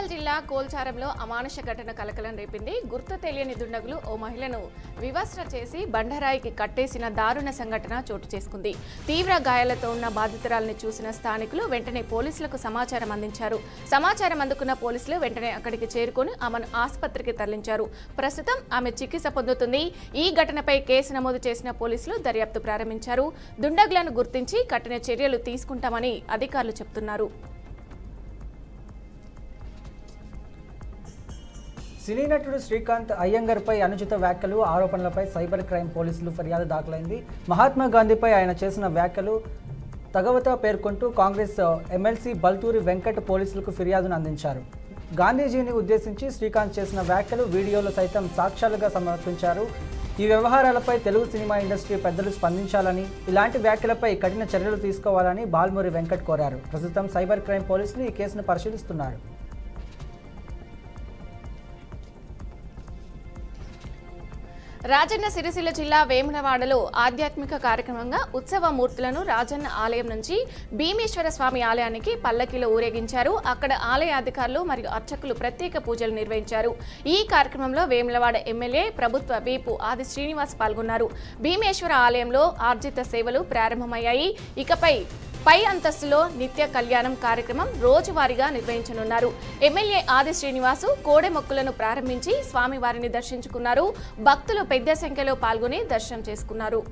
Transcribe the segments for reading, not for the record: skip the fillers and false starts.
వరంగల్ జిల్లా కోల్చారంలో అమానుష ఘటన కలకలం రేపింది. గుర్తు తెలియని దుండగులు ఓ మహిళను వివస్త్ర చేసి బండరాయికి కట్టేసిన దారుణ సంఘటన చోటు చేసుకుంది. తీవ్ర గాయాలతో ఉన్న బాధితురాలను చూసిన స్థానికులు వెంటనే పోలీసులకు సమాచారం అందించారు. సమాచారం అందుకున్న పోలీసులు వెంటనే అక్కడికి చేరుకొని ఆమెను ఆసుపత్రికి తరలించారు. ప్రస్తుతం ఆమె చికిత్స పొందుతుంది. ఈ ఘటనపై కేసు నమోదు చేసిన పోలీసులు దర్యాప్తు ప్రారంభించారు. దుండగులను గుర్తించి కఠిన చర్యలు తీసుకుంటామని అధికారులు చెబుతున్నారు. సినీ నటుడు శ్రీకాంత్ అయ్యంగర్పై అనుచిత వ్యాఖ్యలు ఆరోపణలపై సైబర్ క్రైమ్ పోలీసులు ఫిర్యాదు దాఖలైంది. మహాత్మా గాంధీపై ఆయన చేసిన వ్యాఖ్యలు తగవత పేర్కొంటూ కాంగ్రెస్ ఎమ్మెల్సీ బల్తూరి వెంకట్ పోలీసులకు ఫిర్యాదును అందించారు. గాంధీజీని ఉద్దేశించి శ్రీకాంత్ చేసిన వ్యాఖ్యలు వీడియోలు సైతం సాక్ష్యాలుగా సమర్పించారు. ఈ వ్యవహారాలపై తెలుగు సినిమా ఇండస్ట్రీ పెద్దలు స్పందించాలని, ఇలాంటి వ్యాఖ్యలపై కఠిన చర్యలు తీసుకోవాలని బాల్మూరి వెంకట్ కోరారు. ప్రస్తుతం సైబర్ క్రైమ్ పోలీసులు ఈ కేసును పరిశీలిస్తున్నారు. రాజన్న సిరిసిల్ల జిల్లా వేములవాడలో ఆధ్యాత్మిక కార్యక్రమంగా ఉత్సవ మూర్తులను రాజన్న ఆలయం నుంచి భీమేశ్వర స్వామి ఆలయానికి పల్లకిలో ఊరేగించారు. అక్కడ ఆలయ అధికారులు మరియు అర్చకులు ప్రత్యేక పూజలు నిర్వహించారు. ఈ కార్యక్రమంలో వేములవాడ ఎమ్మెల్యే ప్రభుత్వ వీపు ఆది శ్రీనివాస్ పాల్గొన్నారు. భీమేశ్వర ఆలయంలో ఆర్జిత సేవలు ప్రారంభమయ్యాయి. ఇకపై పై అంతస్తులో నిత్య కళ్యాణం కార్యక్రమం రోజువారీగా నిర్వహించనున్నారు. ఎమ్మెల్యే ఆది శ్రీనివాసు కోడె మొక్కులను ప్రారంభించి స్వామివారిని దర్శించుకున్నారు. భక్తులు పెద్ద సంఖ్యలో పాల్గొని దర్శనం చేసుకున్నారు.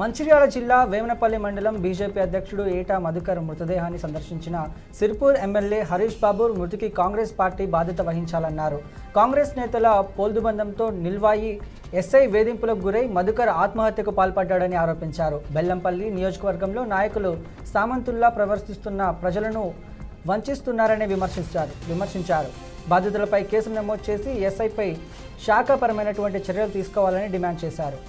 మంచిర్యాల జిల్లా వేమనపల్లి మండలం బీజేపీ అధ్యక్షుడు ఏటా మధుకర్ మృతదేహాన్ని సందర్శించిన సిర్పూర్ ఎమ్మెల్యే హరీష్ బాబు మృతికి కాంగ్రెస్ పార్టీ బాధ్యత వహించాలన్నారు. కాంగ్రెస్ నేతల పోల్దుబంధంతో నిల్వాయి ఎస్ఐ వేధింపులకు గురై మధుకర్ ఆత్మహత్యకు పాల్పడ్డాడని ఆరోపించారు. బెల్లంపల్లి నియోజకవర్గంలో నాయకులు సామంతుల్లా ప్రవర్తిస్తున్న ప్రజలను వంచిస్తున్నారని విమర్శించారు. బాధితులపై కేసు నమోదు చేసి ఎస్ఐపై శాఖపరమైనటువంటి చర్యలు తీసుకోవాలని డిమాండ్ చేశారు.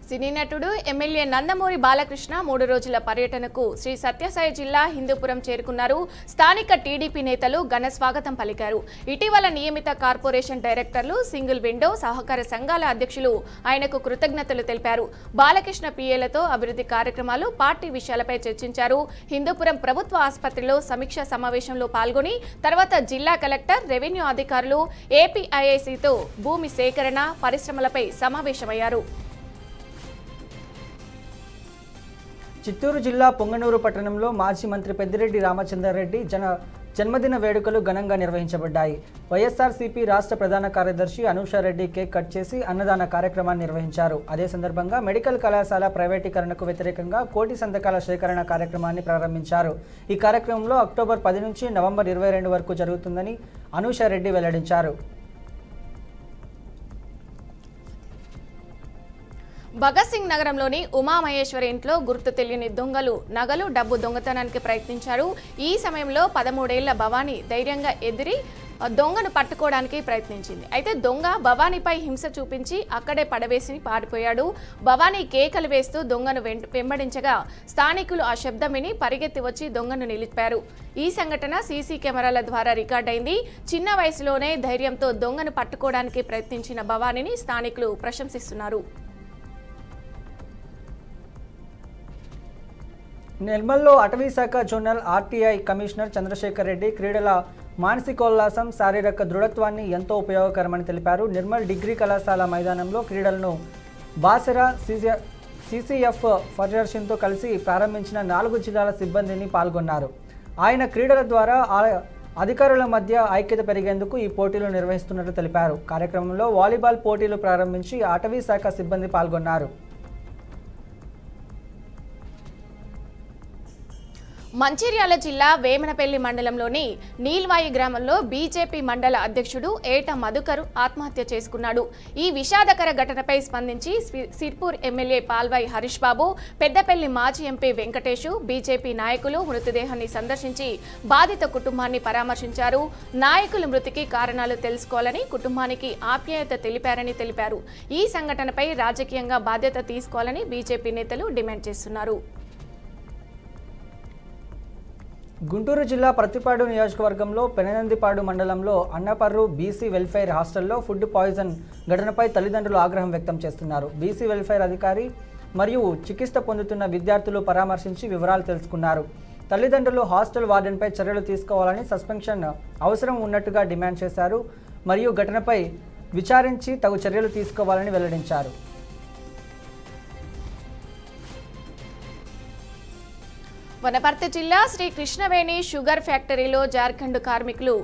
సినీ నటుడు ఎమ్మెల్యే నందమూరి బాలకృష్ణ 3 రోజుల పర్యటనకు శ్రీ సత్యసాయి జిల్లా హిందూపురం చేరుకున్నారు. స్థానిక టీడీపీ నేతలు ఘన స్వాగతం పలికారు. ఇటీవల నియమిత కార్పొరేషన్ డైరెక్టర్లు, సింగిల్ విండో సహకార సంఘాల అధ్యక్షులు ఆయనకు కృతజ్ఞతలు తెలిపారు. బాలకృష్ణ పీఏలతో అభివృద్ధి కార్యక్రమాలు, పార్టీ విషయాలపై చర్చించారు. హిందూపురం ప్రభుత్వ ఆసుపత్రిలో సమీక్షా సమావేశంలో పాల్గొని తర్వాత జిల్లా కలెక్టర్, రెవెన్యూ అధికారులు, ఏపీఐఐసితో భూమి సేకరణ, పరిశ్రమలపై సమావేశమయ్యారు. చిత్తూరు జిల్లా పొంగనూరు పట్టణంలో మాజీ మంత్రి పెద్దిరెడ్డి రామచంద్రారెడ్డి జన్మదిన వేడుకలు ఘనంగా నిర్వహించబడ్డాయి. వైఎస్ఆర్సీపీ రాష్ట్ర ప్రధాన కార్యదర్శి అనూషారెడ్డి కేక్ కట్ చేసి అన్నదాన కార్యక్రమాన్ని నిర్వహించారు. అదే సందర్భంగా మెడికల్ కళాశాల ప్రైవేటీకరణకు వ్యతిరేకంగా 1 కోటి సంతకాల సేకరణ కార్యక్రమాన్ని ప్రారంభించారు. ఈ కార్యక్రమంలో అక్టోబర్ 10 నుంచి నవంబర్ 22 వరకు జరుగుతుందని అనూషారెడ్డి వెల్లడించారు. భగత్ సింగ్ నగరంలోని ఉమామహేశ్వరి ఇంట్లో గుర్తు తెలియని దొంగలు నగలు, డబ్బు దొంగతనానికి ప్రయత్నించారు. ఈ సమయంలో 13 ఏళ్ల భవానీ ధైర్యంగా ఎదిరి దొంగను పట్టుకోవడానికి ప్రయత్నించింది. అయితే దొంగ భవానీపై హింస చూపించి అక్కడే పడవేసి పారిపోయాడు. భవానీ కేకలు వేస్తూ దొంగను వెంబడించగా స్థానికులు ఆ శబ్దం విని పరిగెత్తి వచ్చి దొంగను నిలిపారు. ఈ సంఘటన సీసీ కెమెరాల ద్వారా రికార్డైంది. చిన్న వయసులోనే ధైర్యంతో దొంగను పట్టుకోవడానికి ప్రయత్నించిన భవానీని స్థానికులు ప్రశంసిస్తున్నారు. నిర్మల్లో అటవీశాఖ zonal RTI commissioner Chandrasekhar Reddy క్రీడల మానసికోల్లాసం, శారీరక దృఢత్వాన్ని ఎంతో ఉపయోగకరమని తెలిపారు. నిర్మల్ డిగ్రీ కళాశాల మైదానంలో క్రీడలను బాసెరా సిసిఎఫ్ ఫెడరేషన్తో కలిసి ప్రారంభించిన 4 జిల్లాల సిబ్బందిని పాల్గొన్నారు. ఆయన క్రీడల ద్వారా అధికారుల మధ్య ఐక్యత పెరిగేందుకు ఈ పోటీలు నిర్వహిస్తున్నట్లు తెలిపారు. కార్యక్రమంలో వాలీబాల్ పోటీలు ప్రారంభించి అటవీశాఖ సిబ్బంది పాల్గొన్నారు. మంచిర్యాల జిల్లా వేమనపల్లి మండలంలోని నీల్వాయి గ్రామంలో బీజేపీ మండల అధ్యక్షుడు ఏటా మధుకర్ ఆత్మహత్య చేసుకున్నాడు. ఈ విషాదకర ఘటనపై స్పందించి సిర్పూర్ ఎమ్మెల్యే పాల్వాయి హరీష్ బాబు, పెద్దపల్లి మాజీ ఎంపీ వెంకటేషు, బీజేపీ నాయకులు మృతదేహాన్ని సందర్శించి బాధిత కుటుంబాన్ని పరామర్శించారు. నాయకుల మృతికి కారణాలు తెలుసుకోవాలని కుటుంబానికి ఆప్యాయత తెలిపారని తెలిపారు. ఈ సంఘటనపై రాజకీయంగా బాధ్యత తీసుకోవాలని బీజేపీ నేతలు డిమాండ్ చేస్తున్నారు. గుంటూరు జిల్లా ప్రతిపాడు నియోజకవర్గంలో పెననందిపాడు మండలంలో అన్నపర్రు బీసీ వెల్ఫేర్ హాస్టల్లో ఫుడ్ పాయిజన్ ఘటనపై తల్లిదండ్రులు ఆగ్రహం వ్యక్తం చేస్తున్నారు. బీసీ వెల్ఫేర్ అధికారి మరియు చికిత్స పొందుతున్న విద్యార్థులు పరామర్శించి వివరాలు తెలుసుకున్నారు. తల్లిదండ్రులు హాస్టల్ వార్డెన్పై చర్యలు తీసుకోవాలని సస్పెన్షన్ అవసరం ఉన్నట్టుగా డిమాండ్ చేశారు మరియు ఘటనపై విచారించి తగు చర్యలు తీసుకోవాలని వెల్లడించారు. వనపర్తి జిల్లా శ్రీ కృష్ణవేణి షుగర్ ఫ్యాక్టరీలో జార్ఖండ్ కార్మికులు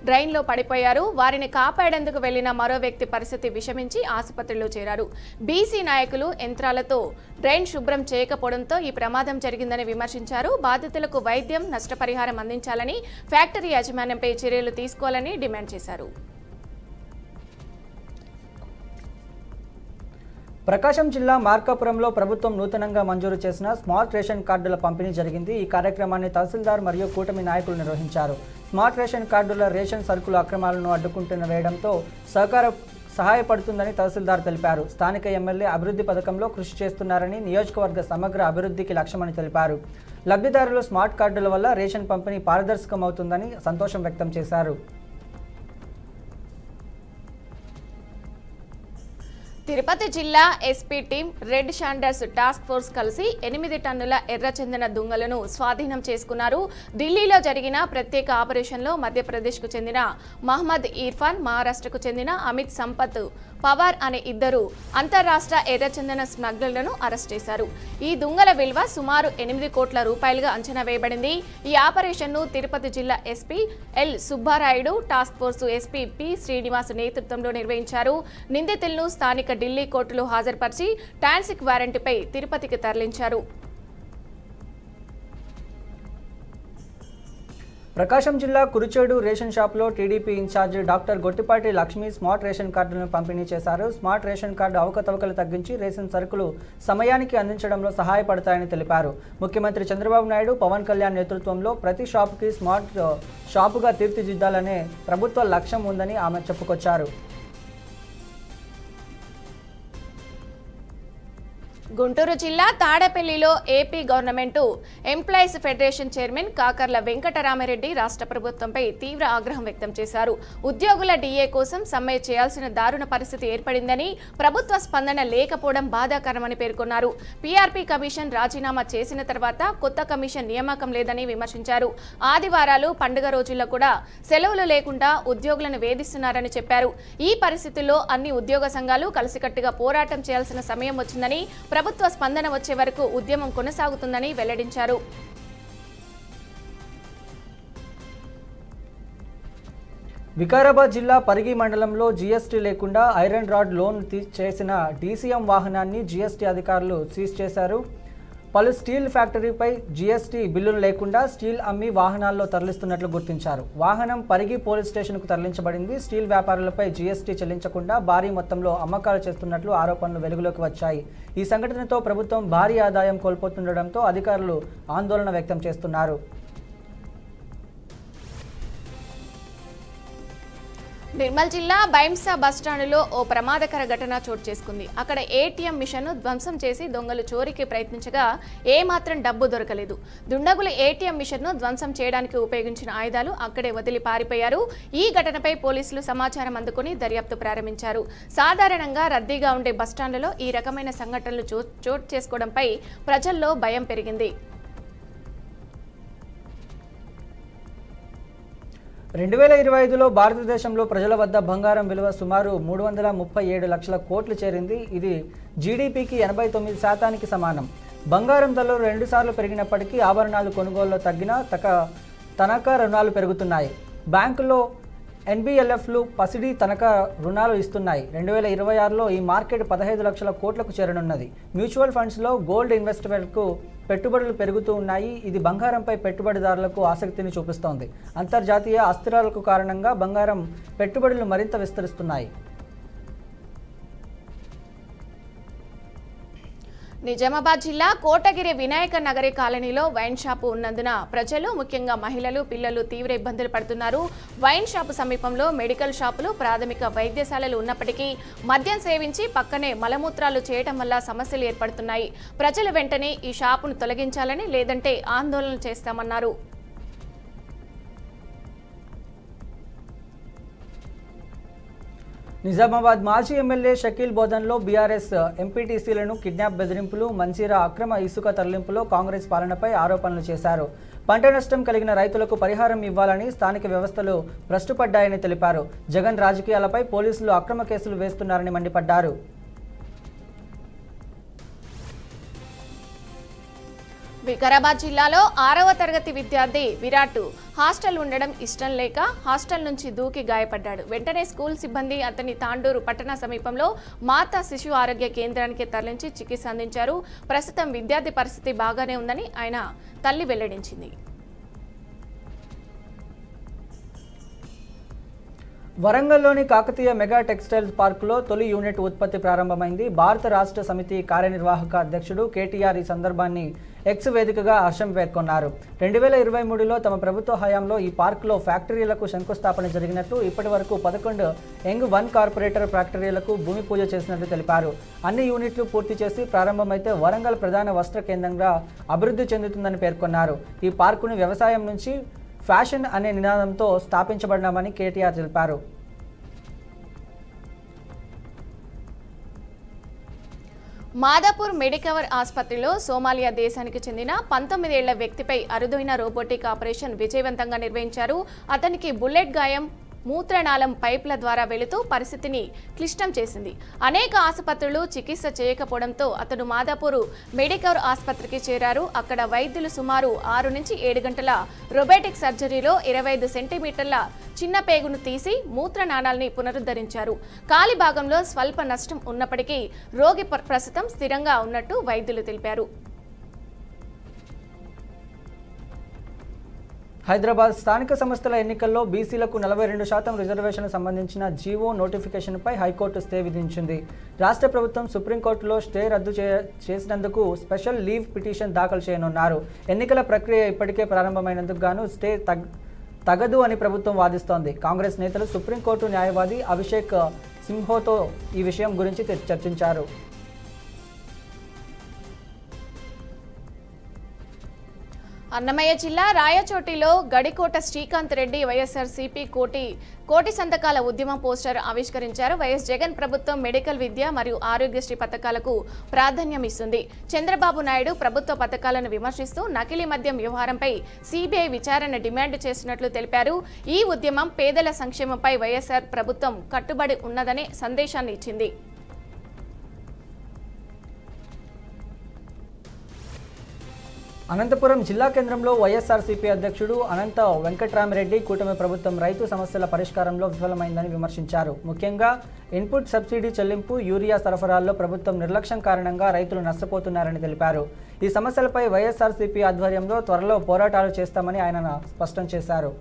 డ్రైన్లో పడిపోయారు. వారిని కాపాడేందుకు వెళ్లిన మరో వ్యక్తి పరిస్థితి విషమించి ఆసుపత్రిలో చేరారు. బీసీ నాయకులు యంత్రాలతో డ్రైన్ శుభ్రం చేయకపోవడంతో ఈ ప్రమాదం జరిగిందని విమర్శించారు. బాధితులకు వైద్యం, నష్టపరిహారం అందించాలని, ఫ్యాక్టరీ యాజమాన్యంపై చర్యలు తీసుకోవాలని డిమాండ్ చేశారు. ప్రకాశం జిల్లా మార్కాపురంలో ప్రభుత్వం నూతనంగా మంజూరు చేసిన స్మార్ట్ రేషన్ కార్డుల పంపిణీ జరిగింది. ఈ కార్యక్రమాన్ని తహసీల్దార్ మరియు కూటమి నాయకులు నిర్వహించారు. స్మార్ట్ రేషన్ కార్డుల రేషన్ సరుకుల అక్రమాలను అడ్డుకుంటున్న వేయడంతో సహాయపడుతుందని తహసీల్దార్ తెలిపారు. స్థానిక ఎమ్మెల్యే అభివృద్ధి పథకంలో కృషి చేస్తున్నారని, నియోజకవర్గ సమగ్ర అభివృద్ధికి లక్ష్యమని తెలిపారు. లబ్ధిదారులు స్మార్ట్ కార్డుల వల్ల రేషన్ పంపిణీ పారదర్శకమవుతుందని సంతోషం వ్యక్తం చేశారు. తిరుపతి జిల్లా SP team, red sanders task force కలిసి 8 టన్నుల ఎర్రచందన దుంగలను స్వాధీనం చేసుకున్నారు. ఢిల్లీలో జరిగిన ప్రత్యేక ఆపరేషన్లో మధ్యప్రదేశ్కు చెందిన మహమ్మద్ ఇర్ఫాన్, మహారాష్ట్రకు చెందిన అమిత్ సంపత్ పవార్ అనే ఇద్దరు అంతర్రాష్ట్ర ఎర్రచందన స్మగ్లర్లను అరెస్ట్ చేశారు. ఈ దుంగల విలువ సుమారు 8 కోట్ల రూపాయలుగా అంచనా వేయబడింది. ఈ ఆపరేషన్ను తిరుపతి జిల్లా SP L Subbarayudu, task force SP P Srinivas నేతృత్వంలో నిర్వహించారు. నిందితులను స్థానిక ఢిల్లీ కోర్టులో హాజరుపరిచి ట్రాన్సిట్ వారెంట్పై తిరుపతికి తరలించారు. ప్రకాశం జిల్లా కురుచేడు రేషన్ షాప్లో TDP incharge doctor Gottipati Lakshmi smart ration కార్డులను పంపిణీ చేశారు. స్మార్ట్ రేషన్ కార్డు అవకతవకలు తగ్గించి రేషన్ సరుకులు సమయానికి అందించడంలో సహాయపడతాయని తెలిపారు. ముఖ్యమంత్రి చంద్రబాబు నాయుడు, పవన్ కళ్యాణ్ నేతృత్వంలో ప్రతి షాపుకి స్మార్ట్ షాపుగా తీర్చిదిద్దాలనే ప్రభుత్వ లక్ష్యం ఉందని ఆమె చెప్పుకొచ్చారు. గుంటూరు జిల్లా తాడేపల్లిలో AP government employees federation chairman Kakarla Venkatramireddy రాష్ట్ర ప్రభుత్వంపై తీవ్ర ఆగ్రహం వ్యక్తం చేశారు. ఉద్యోగుల డీఏ కోసం సమ్మె చేయాల్సిన దారుణ పరిస్థితి ఏర్పడిందని, ప్రభుత్వ స్పందన లేకపోవడం బాధాకరమని పేర్కొన్నారు. పీఆర్పీ కమిషన్ రాజీనామా చేసిన తర్వాత కొత్త కమిషన్ నియామకం లేదని విమర్శించారు. ఆదివారాలు, పండుగ రోజుల్లో కూడా సెలవులు లేకుండా ఉద్యోగులను వేధిస్తున్నారని చెప్పారు. ఈ పరిస్థితుల్లో అన్ని ఉద్యోగ సంఘాలు కలిసికట్టుగా పోరాటం చేయాల్సిన సమయం వచ్చిందని, ప్రభుత్వ స్పందన వచ్చే వరకు ఉద్యమం కొనసాగుతుందని వెల్లడించారు. వికారాబాద్ జిల్లా పరిగి మండలంలో జీఎస్టీ లేకుండా ఐరన్ రాడ్ లోన్ చేసిన డీసీఎం వాహనాన్ని జీఎస్టీ అధికారులు సీజ్ చేశారు. పలు స్టీల్ ఫ్యాక్టరీపై జీఎస్టీ బిల్లులు లేకుండా స్టీల్ అమ్మి వాహనాల్లో తరలిస్తున్నట్లు గుర్తించారు. వాహనం పరిగి పోలీస్ స్టేషన్కు తరలించబడింది. స్టీల్ వ్యాపారులపై జీఎస్టీ చెల్లించకుండా భారీ మొత్తంలో అమ్మకాలు చేస్తున్నట్లు ఆరోపణలు వెలుగులోకి వచ్చాయి. ఈ సంఘటనతో ప్రభుత్వం భారీ ఆదాయం కోల్పోతుండటంతో అధికారులు ఆందోళన వ్యక్తం చేస్తున్నారు. నిర్మల్ జిల్లా బైంసా బస్టాండులో ఓ ప్రమాదకర ఘటన చోటు చేసుకుంది. అక్కడ ఏటీఎం మిషన్ను ధ్వంసం చేసి దొంగలు చోరీకి ప్రయత్నించగా ఏమాత్రం డబ్బు దొరకలేదు. దుండగులు ఏటీఎం మిషన్ను ధ్వంసం చేయడానికి ఉపయోగించిన ఆయుధాలు అక్కడే వదిలి పారిపోయారు. ఈ ఘటనపై పోలీసులు సమాచారం అందుకుని దర్యాప్తు ప్రారంభించారు. సాధారణంగా రద్దీగా ఉండే బస్టాండ్లలో ఈ రకమైన సంఘటనలు చోటు చేసుకోవడంపై ప్రజల్లో భయం పెరిగింది. 2025లో భారతదేశంలో ప్రజల వద్ద బంగారం విలువ సుమారు 337 లక్షల కోట్లు చేరింది. ఇది జీడీపీకి 89% సమానం. బంగారం ధరలు 2 సార్లు పెరిగినప్పటికీ ఆభరణాలు కొనుగోలులో తగ్గిన తనఖా రుణాలు పెరుగుతున్నాయి. బ్యాంకుల్లో ఎన్బిఎల్ఎఫ్లు పసిడి తనఖా రుణాలు ఇస్తున్నాయి. 2026లో ఈ మార్కెట్ 15 లక్షల కోట్లకు చేరనున్నది. మ్యూచువల్ ఫండ్స్లో గోల్డ్ ఇన్వెస్ట్మెంట్కు పెట్టుబడులు పెరుగుతూ ఉన్నాయి. ఇది బంగారంపై పెట్టుబడిదారులకు ఆసక్తిని చూపిస్తోంది. అంతర్జాతీయ అస్థిరాలకు కారణంగా బంగారం పెట్టుబడులు మరింత విస్తరిస్తున్నాయి. నిజామాబాద్ జిల్లా కోటగిరి వినాయక నగరి కాలనీలో వైన్ షాపు ఉన్నందున ప్రజలు, ముఖ్యంగా మహిళలు, పిల్లలు తీవ్ర ఇబ్బందులు పడుతున్నారు. వైన్ షాపు సమీపంలో మెడికల్ షాపులు, ప్రాథమిక వైద్యశాలలు ఉన్నప్పటికీ మద్యం సేవించి పక్కనే మలమూత్రాలు చేయడం వల్ల సమస్యలు ఏర్పడుతున్నాయి. ప్రజలు వెంటనే ఈ షాపును తొలగించాలని, లేదంటే ఆందోళన చేస్తామన్నారు. నిజామాబాద్ మాజీ ఎమ్మెల్యే షకీల్ బోధన్లో బీఆర్ఎస్ ఎంపీటీసీలను కిడ్నాప్ బెదిరింపులు మంజీరా అక్రమ ఇసుక తరలింపులో కాంగ్రెస్ పాలనపై ఆరోపణలు చేశారు. పంట నష్టం కలిగిన రైతులకు పరిహారం ఇవ్వాలని స్థానిక వ్యవస్థలు భ్రష్టుపడ్డాయని తెలిపారు. జగన్ రాజకీయాలపై పోలీసులు అక్రమ కేసులు వేస్తున్నారని మండిపడ్డారు. వికారాబాద్ జిల్లాలో 6వ తరగతి విద్యార్థి విరాట్ హాస్టల్ ఉండడం ఇష్టం లేక హాస్టల్ నుంచి దూకి గాయపడ్డాడు. వెంటనే స్కూల్ సిబ్బంది అతని తాండూరు పట్టణ సమీపంలో మాతా శిశు ఆరోగ్య కేంద్రానికి తరలించి చికిత్స అందించారు. ప్రస్తుతం విద్యార్థి పరిస్థితి బాగానే ఉందని ఆయన తల్లి వెల్లడించింది. వరంగల్లోని కాకతీయ మెగా టెక్స్టైల్స్ పార్కులో తొలి యూనిట్ ఉత్పత్తి ప్రారంభమైంది. భారత రాష్ట్ర సమితి కార్యనిర్వాహక అధ్యక్షుడు కేటీఆర్ ఈ సందర్భాన్ని ఎక్స్ వేదికగా హర్షం పేర్కొన్నారు. 2023లో తమ ప్రభుత్వ హయాంలో ఈ పార్కులో ఫ్యాక్టరీలకు శంకుస్థాపన జరిగినట్లు, ఇప్పటి వరకు 11 యంగ్ 1 కార్పొరేటర్ ఫ్యాక్టరీలకు భూమి పూజ చేసినట్లు తెలిపారు. అన్ని యూనిట్లు పూర్తి చేసి ప్రారంభమైతే వరంగల్ ప్రధాన వస్త్ర కేంద్రంగా అభివృద్ధి చెందుతుందని పేర్కొన్నారు. ఈ పార్కును వ్యవసాయం నుంచి ఫ్యాషన్ అనే నినాదంతో స్థాపించబడినామని కేటీఆర్ తెలిపారు. మాదాపూర్ మెడికవర్ ఆసుపత్రిలో సోమాలియా దేశానికి చెందిన 19 ఏళ్ల వ్యక్తిపై అరుదైన రోబోటిక్ ఆపరేషన్ విజయవంతంగా నిర్వహించారు. అతనికి బుల్లెట్ గాయం మూత్రనాళం పైప్ల ద్వారా వెళుతూ పరిస్థితిని క్లిష్టం చేసింది. అనేక ఆసుపత్రులు చికిత్స చేయకపోవడంతో అతను మాదాపూర్ మెడికవర్ ఆసుపత్రికి చేరారు. అక్కడ వైద్యులు సుమారు 6 నుంచి 7 గంటల రోబోటిక్ సర్జరీలో 25 సెంటీమీటర్ల చిన్న పేగును తీసి మూత్రనాళాల్ని పునరుద్ధరించారు. కాలి భాగంలో స్వల్ప నష్టం ఉన్నప్పటికీ రోగి ప్రస్తుతం స్థిరంగా ఉన్నట్టు వైద్యులు తెలిపారు. హైదరాబాద్ స్థానిక సంస్థల ఎన్నికల్లో బీసీలకు 42% రిజర్వేషన్ సంబంధించిన జీవో నోటిఫికేషన్పై హైకోర్టు స్టే విధించింది. రాష్ట్ర ప్రభుత్వం సుప్రీంకోర్టులో స్టే రద్దు చేసినందుకు స్పెషల్ లీవ్ పిటిషన్ దాఖలు చేయనున్నారు. ఎన్నికల ప్రక్రియ ఇప్పటికే ప్రారంభమైనందుకు గాను స్టే తగదు అని ప్రభుత్వం వాదిస్తోంది. కాంగ్రెస్ నేతలు సుప్రీంకోర్టు న్యాయవాది అభిషేక్ సింహోతో ఈ విషయం గురించి చర్చించారు. అన్నమయ్య జిల్లా రాయచోటిలో గడికోట శ్రీకాంత్ రెడ్డి వైఎస్ఆర్సీపీ కోటి సంతకాల ఉద్యమ పోస్టర్ ఆవిష్కరించారు. వైఎస్ జగన్ ప్రభుత్వం మెడికల్ విద్య మరియు ఆరోగ్యశ్రీ పథకాలకు ప్రాధాన్యం ఇస్తుంది. చంద్రబాబు నాయుడు ప్రభుత్వ పథకాలను విమర్శిస్తూ నకిలీ మద్యం వ్యవహారంపై సిబిఐ విచారణ డిమాండ్ చేస్తున్నట్లు తెలిపారు. ఈ ఉద్యమం పేదల సంక్షేమంపై వైఎస్ఆర్ ప్రభుత్వం కట్టుబడి ఉన్నదనే సందేశాన్ని ఇచ్చింది. అనంతపురం జిల్లా కేంద్రంలో వైఎస్ఆర్సీపీ అధ్యక్షుడు అనంత వెంకట్రామిరెడ్డి కూటమి ప్రభుత్వం రైతు సమస్యల పరిష్కారంలో విఫలమైందని విమర్శించారు. ముఖ్యంగా ఇన్పుట్ సబ్సిడీ చెల్లింపు, యూరియా సరఫరాల్లో ప్రభుత్వం నిర్లక్ష్యం కారణంగా రైతులు నష్టపోతున్నారని తెలిపారు. ఈ సమస్యలపై వైఎస్ఆర్సీపీ ఆధ్వర్యంలో త్వరలో పోరాటాలు చేస్తామని ఆయన స్పష్టం చేశారు.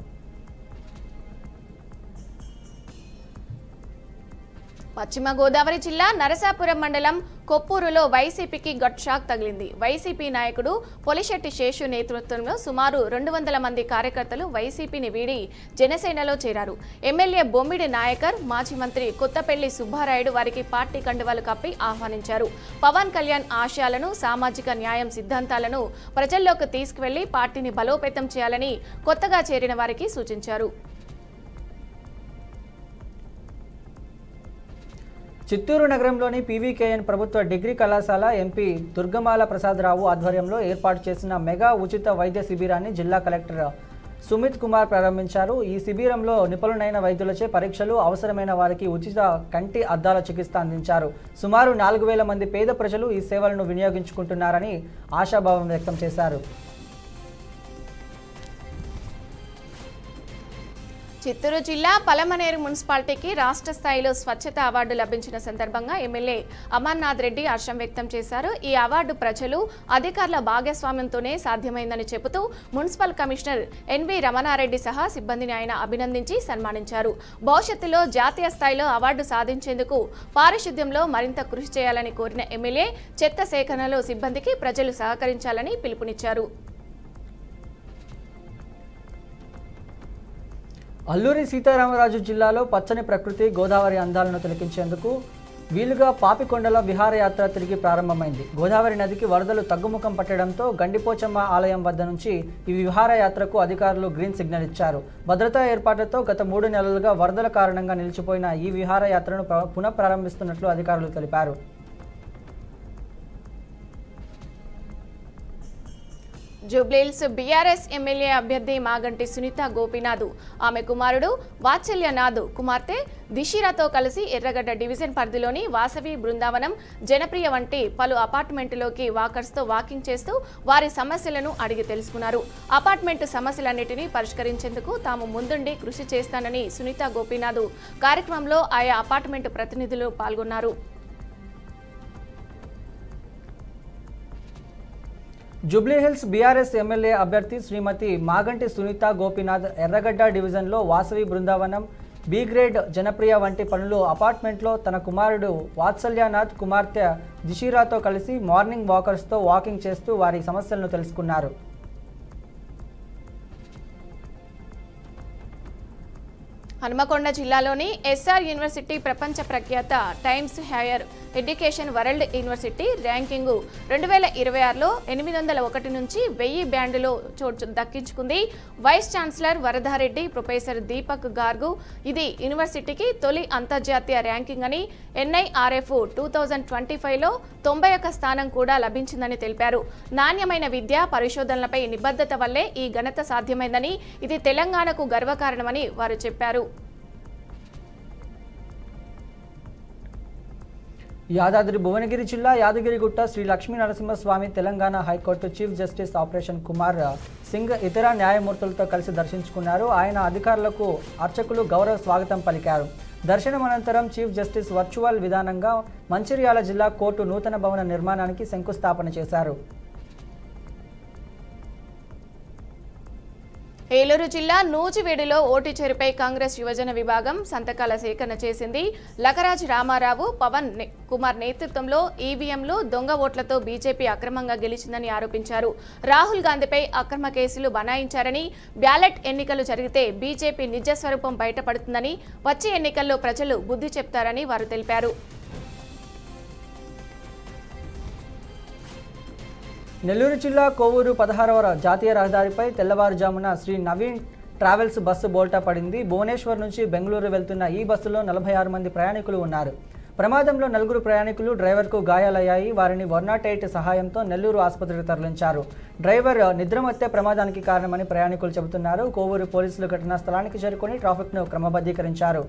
పశ్చిమ గోదావరి జిల్లా నరసాపురం మండలం కొప్పూరులో వైసీపీకి గట్ షాక్ తగిలింది. వైసీపీ నాయకుడు పొలిశెట్టి శేషు నేతృత్వంలో సుమారు 200 మంది కార్యకర్తలు వైసీపీని వీడి జనసేనలో చేరారు. ఎమ్మెల్యే బొమ్మిడి నాయకర్, మాజీ మంత్రి కొత్తపల్లి సుబ్బారాయుడు వారికి పార్టీ కండువాలు కప్పి ఆహ్వానించారు. పవన్ కళ్యాణ్ ఆశయాలను, సామాజిక న్యాయం సిద్ధాంతాలను ప్రజల్లోకి తీసుకువెళ్లి పార్టీని బలోపేతం చేయాలని కొత్తగా చేరిన వారికి సూచించారు. చిత్తూరు నగరంలోని పీవీకేఎన్ ప్రభుత్వ డిగ్రీ కళాశాల ఎంపీ దుర్గమాల ప్రసాదరావు ఆధ్వర్యంలో ఏర్పాటు చేసిన మెగా ఉచిత వైద్య శిబిరాన్ని జిల్లా కలెక్టర్ సుమిత్ కుమార్ ప్రారంభించారు. ఈ శిబిరంలో నిపుణులైన వైద్యులచే పరీక్షలు, అవసరమైన వారికి ఉచిత కంటి అద్దాల చికిత్స అందించారు. సుమారు 4000 మంది పేద ప్రజలు ఈ సేవలను వినియోగించుకుంటున్నారని ఆశాభావం వ్యక్తం చేశారు. చిత్తూరు జిల్లా పలమనేరు మున్సిపాలిటీకి రాష్ట్ర స్థాయిలో స్వచ్ఛత అవార్డు లభించిన సందర్భంగా ఎమ్మెల్యే అమర్నాథ్ రెడ్డి హర్షం వ్యక్తం చేశారు. ఈ అవార్డు ప్రజలు, అధికారుల భాగస్వామ్యంతోనే సాధ్యమైందని చెబుతూ మున్సిపల్ కమిషనర్ ఎన్వి రమణారెడ్డి సహా సిబ్బందిని ఆయన అభినందించి సన్మానించారు. భవిష్యత్తులో జాతీయ స్థాయిలో అవార్డు సాధించేందుకు పారిశుద్ధ్యంలో మరింత కృషి చేయాలని కోరిన ఎమ్మెల్యే చెత్త సేకరణలో సిబ్బందికి ప్రజలు సహకరించాలని పిలుపునిచ్చారు. అల్లూరి సీతారామరాజు జిల్లాలో పచ్చని ప్రకృతి, గోదావరి అందాలను తిలకించేందుకు వీలుగా పాపికొండల విహారయాత్ర తిరిగి ప్రారంభమైంది. గోదావరి నదికి వరదలు తగ్గుముఖం పట్టడంతో గండిపోచమ్మ ఆలయం వద్ద నుంచి ఈ విహారయాత్రకు అధికారులు గ్రీన్ సిగ్నల్ ఇచ్చారు. భద్రతా ఏర్పాట్లతో గత 3 నెలలుగా వరదల కారణంగా నిలిచిపోయిన ఈ విహారయాత్రను పునఃప్రారంభిస్తున్నట్లు అధికారులు తెలిపారు. జూబ్లీహిల్స్ బీఆర్ఎస్ ఎమ్మెల్యే అభ్యర్థి మాగంటి సునీత గోపీనాథ్, ఆమె కుమారుడు వాత్సల్యనాథ్ కుమార్తె దిశిరాతో కలిసి ఎర్రగడ్డ డివిజన్ పరిధిలోని వాసవి బృందావనం, జనప్రియ వంటి పలు అపార్ట్మెంటులోకి వాకర్స్తో వాకింగ్ చేస్తూ వారి సమస్యలను అడిగి తెలుసుకున్నారు. అపార్ట్మెంటు సమస్యలన్నింటినీ పరిష్కరించేందుకు తాము ముందుండి కృషి చేస్తానని సునీత గోపీనాథ్ కార్యక్రమంలో ఆయా అపార్ట్మెంటు ప్రతినిధులు పాల్గొన్నారు. జూబ్లీహిల్స్ బీఆర్ఎస్ ఎమ్మెల్యే అభ్యర్థి శ్రీమతి మాగంటి సునీత గోపీనాథ్ ఎర్రగడ్డ డివిజన్లో వాసవి బృందావనం, బి గ్రేడ్, జనప్రియ వంటి పనులు అపార్ట్మెంట్లో తన కుమారుడు వాత్సల్యనాథ్ కుమార్తె దిశిరాతో కలిసి మార్నింగ్ వాకర్స్తో వాకింగ్ చేస్తూ వారి సమస్యలను తెలుసుకున్నారు. హనుమకొండ జిల్లాలోని ఎస్ఆర్ యూనివర్సిటీ ప్రపంచ ప్రఖ్యాత Times Higher Education World University ranking 2026లో 801 నుంచి 1000 బ్యాండ్లో చోటు దక్కించుకుంది. Vice chancellor Varadareddy, professor Deepak Garg ఇది యూనివర్సిటీకి తొలి అంతర్జాతీయ ర్యాంకింగ్ అని, NIRF 2025లో 91వ స్థానం కూడా లభించిందని తెలిపారు. నాణ్యమైన విద్య, పరిశోధనలపై నిబద్ధత వల్లే ఈ ఘనత సాధ్యమైందని, ఇది తెలంగాణకు గర్వకారణమని వారు చెప్పారు. యాదాద్రి భువనగిరి జిల్లా Yadagirigutta Sri Lakshmi Narasimhaswamy Telangana high court chief justice Aparesh Kumar Singh ఇతర న్యాయమూర్తులతో కలిసి దర్శించుకున్నారు. ఆయన అధికారులకు, అర్చకులు గౌరవ స్వాగతం పలికారు. దర్శనం అనంతరం చీఫ్ జస్టిస్ వర్చువల్ విధానంగా మంచిర్యాల జిల్లా కోర్టు నూతన భవన నిర్మాణానికి శంకుస్థాపన చేశారు. ఏలూరు జిల్లా నూజివీడులో ఓటు చేరుపై కాంగ్రెస్ యువజన విభాగం సంతకాల సేకరణ చేసింది. లకరాజ్ రామారావు, పవన్ కుమార్ నేతృత్వంలో ఈవీఎంలు, దొంగ ఓట్లతో బీజేపీ అక్రమంగా గెలిచిందని ఆరోపించారు. రాహుల్ గాంధీపై అక్రమ కేసులు బనాయించారని, బ్యాలెట్ ఎన్నికలు జరిగితే బీజేపీ నిజ స్వరూపం బయటపడుతుందని, వచ్చే ఎన్నికల్లో ప్రజలు బుద్ధి చెప్తారని వారు తెలిపారు. నెల్లూరు జిల్లా కోవూరు 16వ జాతీయ రహదారిపై తెల్లవారుజామున శ్రీ నవీన్ ట్రావెల్స్ బస్సు బోల్టా పడింది. భువనేశ్వర్ నుంచి బెంగళూరు వెళ్తున్న ఈ బస్సులో 46 మంది ప్రయాణికులు ఉన్నారు. ప్రమాదంలో 4 ప్రయాణికులు, డ్రైవర్కు గాయాలయ్యాయి. వారిని 108 సహాయంతో నెల్లూరు ఆసుపత్రికి తరలించారు. డ్రైవర్ నిద్రమత్తే ప్రమాదానికి కారణమని ప్రయాణికులు చెబుతున్నారు. కోవూరు పోలీసులు ఘటనా స్థలానికి చేరుకొని ట్రాఫిక్ను క్రమబద్ధీకరించారు.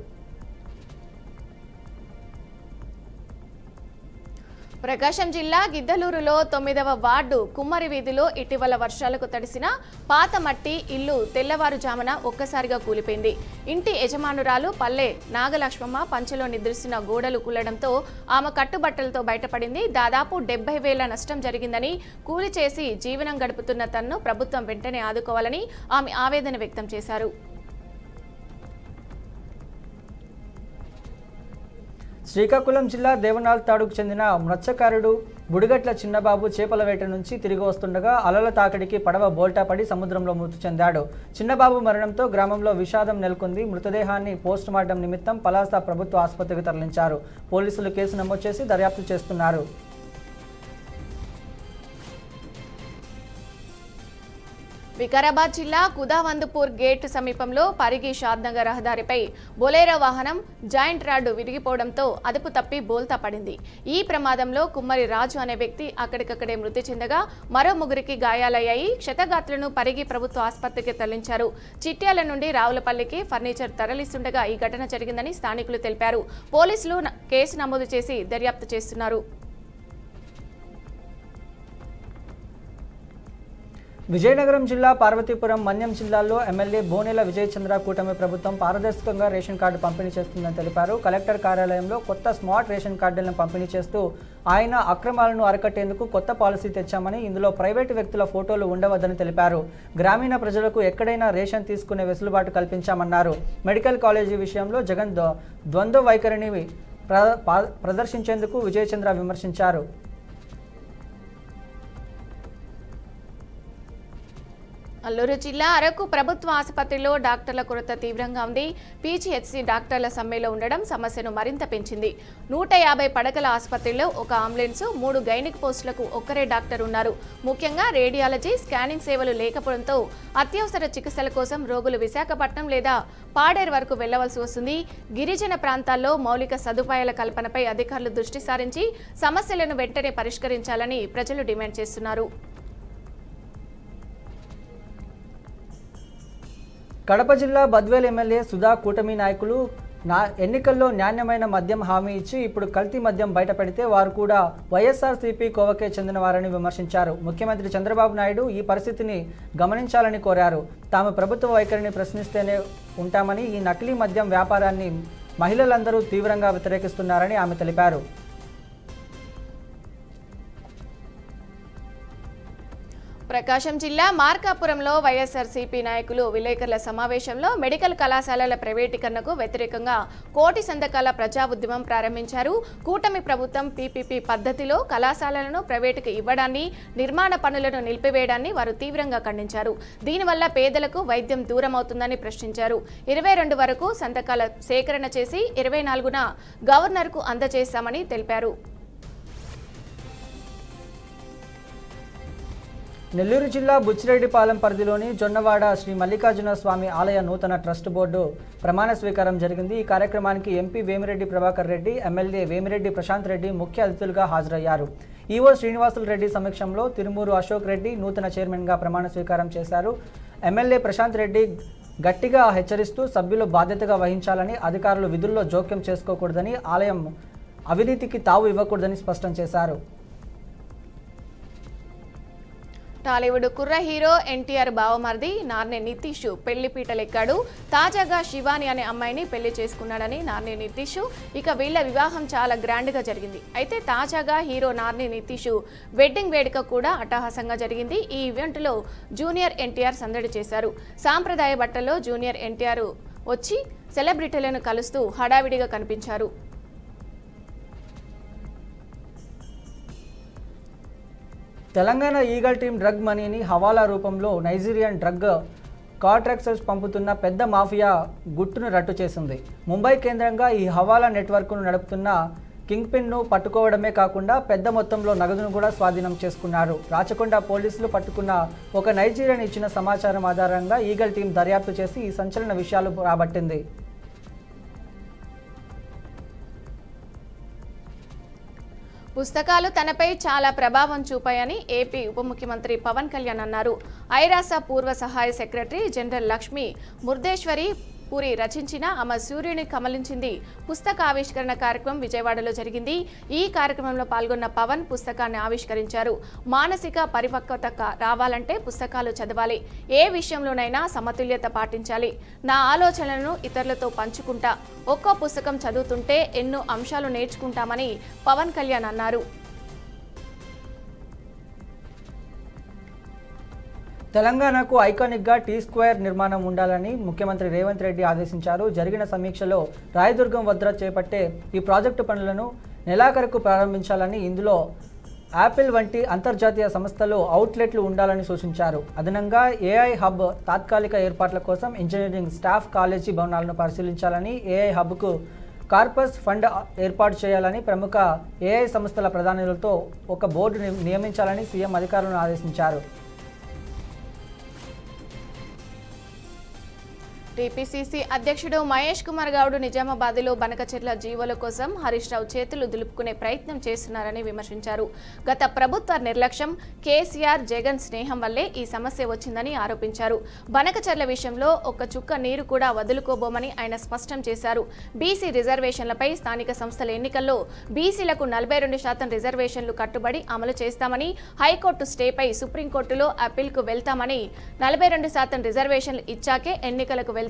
ప్రకాశం జిల్లా గిద్దలూరులో 9వ వార్డు కుమ్మరి వీధిలో ఇటీవల వర్షాలకు తడిసిన పాత మట్టి ఇల్లు తెల్లవారుజామున ఒక్కసారిగా కూలిపోయింది. ఇంటి యజమానురాలు పల్లె నాగలక్ష్మమ్మ పంచలో నిద్రిస్తున్న గోడలు కూలడంతో ఆమె కట్టుబట్టలతో బయటపడింది. దాదాపు 70,000 నష్టం జరిగిందని, కూలి చేసి జీవనం గడుపుతున్న తనను ప్రభుత్వం వెంటనే ఆదుకోవాలని ఆమె ఆవేదన వ్యక్తం చేశారు. శ్రీకాకుళం జిల్లా దేవనాల్ తాడుకు చెందిన మత్స్యకారుడు బుడిగట్ల చిన్నబాబు చేపల వేట నుంచి తిరిగి వస్తుండగా అలల తాకిడికి పడవ బోల్టా పడి సముద్రంలో మృతి చెందాడు. చిన్నబాబు మరణంతో గ్రామంలో విషాదం నెలకొంది. మృతదేహాన్ని పోస్టుమార్టం నిమిత్తం పలాస ప్రభుత్వ ఆసుపత్రికి తరలించారు. పోలీసులు కేసు నమోదు చేసి దర్యాప్తు చేస్తున్నారు. వికారాబాద్ జిల్లా కుదావందుపూర్ గేట్ సమీపంలో పరిగి షాద్నగర్ రహదారిపై బొలేరో వాహనం జాయింట్ రాడ్ విరిగిపోవడంతో అదుపు తప్పి బోల్తా పడింది. ఈ ప్రమాదంలో కుమ్మరి రాజు అనే వ్యక్తి అక్కడికక్కడే మృతి చెందగా మరో 3కి గాయాలయ్యాయి. క్షతగాత్రులను పరిగి ప్రభుత్వ ఆసుపత్రికి తరలించారు. చిట్యాల నుండి రావులపల్లికి ఫర్నిచర్ తరలిస్తుండగా ఈ ఘటన జరిగిందని స్థానికులు తెలిపారు. పోలీసులు కేసు నమోదు చేసి దర్యాప్తు చేస్తున్నారు. విజయనగరం జిల్లా పార్వతీపురం, మన్యం జిల్లాల్లో ఎమ్మెల్యే బోనెల విజయచంద్ర కూటమి ప్రభుత్వం పారదర్శకంగా రేషన్ కార్డు పంపిణీ చేస్తుందని తెలిపారు. కలెక్టర్ కార్యాలయంలో కొత్త స్మార్ట్ రేషన్ కార్డులను పంపిణీ చేస్తూ ఆయన అక్రమాలను అరికట్టేందుకు కొత్త పాలసీ తెచ్చామని, ఇందులో ప్రైవేటు వ్యక్తుల ఫోటోలు ఉండవద్దని తెలిపారు. గ్రామీణ ప్రజలకు ఎక్కడైనా రేషన్ తీసుకునే వెసులుబాటు కల్పించామన్నారు. మెడికల్ కాలేజీ విషయంలో జగన్ ద్వంద్వ వైఖరిని ప్రదర్శించేందుకు విజయచంద్ర విమర్శించారు. అల్లూరు జిల్లా అరకు ప్రభుత్వ ఆసుపత్రిలో డాక్టర్ల కొరత తీవ్రంగా ఉంది. పీజీహెచ్సీ డాక్టర్ల సమ్మెలో ఉండడం సమస్యను మరింత పెంచింది. 150 పడకల ఆసుపత్రిలో ఒక అంబులెన్స్, 3 గైనిక్ పోస్టులకు ఒక్కరే డాక్టర్ ఉన్నారు. ముఖ్యంగా రేడియాలజీ, స్కానింగ్ సేవలు లేకపోవడంతో అత్యవసర చికిత్సల కోసం రోగులు విశాఖపట్నం లేదా పాడేరు వరకు వెళ్లవలసి వస్తుంది. గిరిజన ప్రాంతాల్లో మౌలిక సదుపాయాల కల్పనపై అధికారులు దృష్టి సారించి సమస్యలను వెంటనే పరిష్కరించాలని ప్రజలు డిమాండ్ చేస్తున్నారు. కడప జిల్లా బద్వేల్ ఎమ్మెల్యే సుధా కూటమి నాయకులు ఎన్నికల్లో నాణ్యమైన మద్యం హామీ ఇచ్చి ఇప్పుడు కల్తీ మద్యం బయటపెడితే వారు కూడా వైఎస్ఆర్సీపీ కోవకే చెందిన వారని విమర్శించారు. ముఖ్యమంత్రి చంద్రబాబు నాయుడు ఈ పరిస్థితిని గమనించాలని కోరారు. తాము ప్రభుత్వ వైఖరిని ప్రశ్నిస్తేనే ఉంటామని, ఈ నకిలీ మద్యం వ్యాపారాన్ని మహిళలందరూ తీవ్రంగా వ్యతిరేకిస్తున్నారని ఆమె తెలిపారు. ప్రకాశం జిల్లా మార్కాపురంలో వైఎస్ఆర్సీపీ నాయకులు విలేకరుల సమావేశంలో మెడికల్ కళాశాలల ప్రైవేటీకరణకు వ్యతిరేకంగా కోటి సంతకాల ప్రజా ఉద్యమం ప్రారంభించారు. కూటమి ప్రభుత్వం పీపీపీ పద్ధతిలో కళాశాలలను ప్రైవేటుకు ఇవ్వడాన్ని, నిర్మాణ పనులను నిలిపివేయడాన్ని వారు తీవ్రంగా ఖండించారు. దీనివల్ల పేదలకు వైద్యం దూరం అవుతుందని ప్రశ్నించారు. 22 వరకు సంతకాల సేకరణ చేసి 24న గవర్నర్కు అందజేశామని తెలిపారు. నెల్లూరు జిల్లా బుచ్చిరెడ్డిపాలెం పరిధిలోని జొన్నవాడ శ్రీ మల్లికార్జున స్వామి ఆలయ నూతన ట్రస్ట్ బోర్డు ప్రమాణ స్వీకారం జరిగింది. ఈ కార్యక్రమానికి ఎంపీ వేమిరెడ్డి ప్రభాకర్ రెడ్డి, ఎమ్మెల్యే వేమిరెడ్డి ప్రశాంత్ రెడ్డి ముఖ్య అతిథులుగా హాజరయ్యారు. ఈవో శ్రీనివాసులు రెడ్డి సమక్షంలో తిరుమూరు అశోక్ రెడ్డి నూతన చైర్మన్గా ప్రమాణ స్వీకారం చేశారు. ఎమ్మెల్యే ప్రశాంత్ రెడ్డి గట్టిగా హెచ్చరిస్తూ సభ్యులు బాధ్యతగా వహించాలని, అధికారులు విధుల్లో జోక్యం చేసుకోకూడదని, ఆలయం అవినీతికి తావు ఇవ్వకూడదని స్పష్టం చేశారు. టాలీవుడ్ కుర్ర హీరో ఎన్టీఆర్ బావమర్ది నార్నే నితీష్ పెళ్లి పీటలెక్కాడు. తాజాగా శివాని అనే అమ్మాయిని పెళ్లి చేసుకున్నాడని నార్నే నితీష్. ఇక వీళ్ల వివాహం చాలా గ్రాండ్గా జరిగింది. అయితే తాజాగా హీరో నార్నే నితీష్ వెడ్డింగ్ వేడుక కూడా అట్టహాసంగా జరిగింది. ఈ ఈవెంట్లో జూనియర్ ఎన్టీఆర్ సందడి చేశారు. సాంప్రదాయ బట్టల్లో జూనియర్ ఎన్టీఆర్ వచ్చి సెలబ్రిటీలను కలుస్తూ హడావిడిగా కనిపించారు. తెలంగాణ ఈగల్ టీం డ్రగ్ మనీని హవాలా రూపంలో నైజీరియన్ డ్రగ్ కాంట్రాక్టర్స్ పంపుతున్న పెద్ద మాఫియా గుట్టును రట్టు చేసింది. ముంబై కేంద్రంగా ఈ హవాలా నెట్వర్క్ను నడుపుతున్న కింగ్ పిన్ను పట్టుకోవడమే కాకుండా పెద్ద మొత్తంలో నగదును కూడా స్వాధీనం చేసుకున్నారు. రాచకొండ పోలీసులు పట్టుకున్న ఒక నైజీరియన్ ఇచ్చిన సమాచారం ఆధారంగా ఈగల్ టీం దర్యాప్తు చేసి ఈ సంచలన విషయాలు రాబట్టింది. పుస్తకాలు తనపై చాలా ప్రభావం చూపాయని ఏపీ ఉప ముఖ్యమంత్రి పవన్ కళ్యాణ్ అన్నారు. ఐరాస పూర్వ సహాయ సెక్రటరీ జనరల్ లక్ష్మీ ముర్దేశ్వరి పూరి రచించిన ఆమె సూర్యుని కమలించింది పుస్తక ఆవిష్కరణ కార్యక్రమం విజయవాడలో జరిగింది. ఈ కార్యక్రమంలో పాల్గొన్న పవన్ పుస్తకాన్ని ఆవిష్కరించారు. మానసిక పరిపక్వత రావాలంటే పుస్తకాలు చదవాలి. ఏ విషయంలోనైనా సమతుల్యత పాటించాలి. నా ఆలోచనలను ఇతరులతో పంచుకుంటా. ఒక్కో పుస్తకం చదువుతుంటే ఎన్నో అంశాలు నేర్చుకుంటామని పవన్ కళ్యాణ్ అన్నారు. తెలంగాణకు ఐకానిక్గా టీ స్క్వేర్ నిర్మాణం ఉండాలని ముఖ్యమంత్రి రేవంత్ రెడ్డి ఆదేశించారు. జరిగిన సమీక్షలో రాయదుర్గం వద్ద చేపట్టే ఈ ప్రాజెక్టు పనులను నెలాఖరుకు ప్రారంభించాలని, ఇందులో యాపిల్ వంటి అంతర్జాతీయ సంస్థలు అవుట్లెట్లు ఉండాలని సూచించారు. అదనంగా ఏఐ హబ్ తాత్కాలిక ఏర్పాట్ల కోసం ఇంజనీరింగ్ స్టాఫ్ కాలేజీ భవనాలను పరిశీలించాలని, ఏఐ హబ్కు కార్పస్ ఫండ్ ఏర్పాటు చేయాలని, ప్రముఖ ఏఐ సంస్థల ప్రధానులతో ఒక బోర్డు నియమించాలని సీఎం అధికారులను ఆదేశించారు. టీపీసీసీ అధ్యక్షుడు మహేష్ కుమార్ గౌడ్ నిజామాబాద్లో బనకచెర్ల జీవోల కోసం హరీష్ రావు చేతులు దులుపుకునే ప్రయత్నం చేస్తున్నారని విమర్శించారు. గత ప్రభుత్వ నిర్లక్ష్యం, కేసీఆర్ జగన్ స్నేహం వల్లే ఈ సమస్య వచ్చిందని ఆరోపించారు. బనకచెర్ల విషయంలో ఒక్క చుక్క నీరు కూడా వదులుకోబోమని ఆయన స్పష్టం చేశారు. బీసీ రిజర్వేషన్లపై స్థానిక సంస్థల ఎన్నికల్లో బీసీలకు 42% రిజర్వేషన్లు కట్టుబడి అమలు చేస్తామని, హైకోర్టు స్టేపై సుప్రీంకోర్టులో అప్పీల్కు వెళ్తామని, 42% రిజర్వేషన్లు ఇచ్చాకే ఎన్నికలకు వెళ్తామని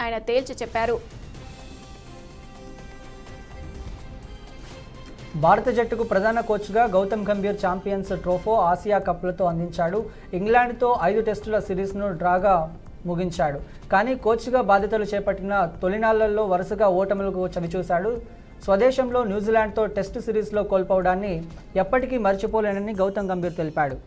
ఆయన తేల్చి చెప్పారు. భారత జట్టుకు ప్రధాన కోచ్గా Gautam Gambhir Champions Trophy, Asia కప్లతో అందించాడు. ఇంగ్లాండ్తో 5 టెస్టుల సిరీస్ను డ్రాగా ముగించాడు. కానీ కోచ్గా బాధ్యతలు చేపట్టిన తొలినాళ్లలో వరుసగా ఓటములకు చవిచూశాడు. స్వదేశంలో న్యూజిలాండ్తో టెస్టు సిరీస్లో కోల్పోవడాన్ని ఎప్పటికీ మర్చిపోలేనని గౌతమ్ గంభీర్ తెలిపాడు.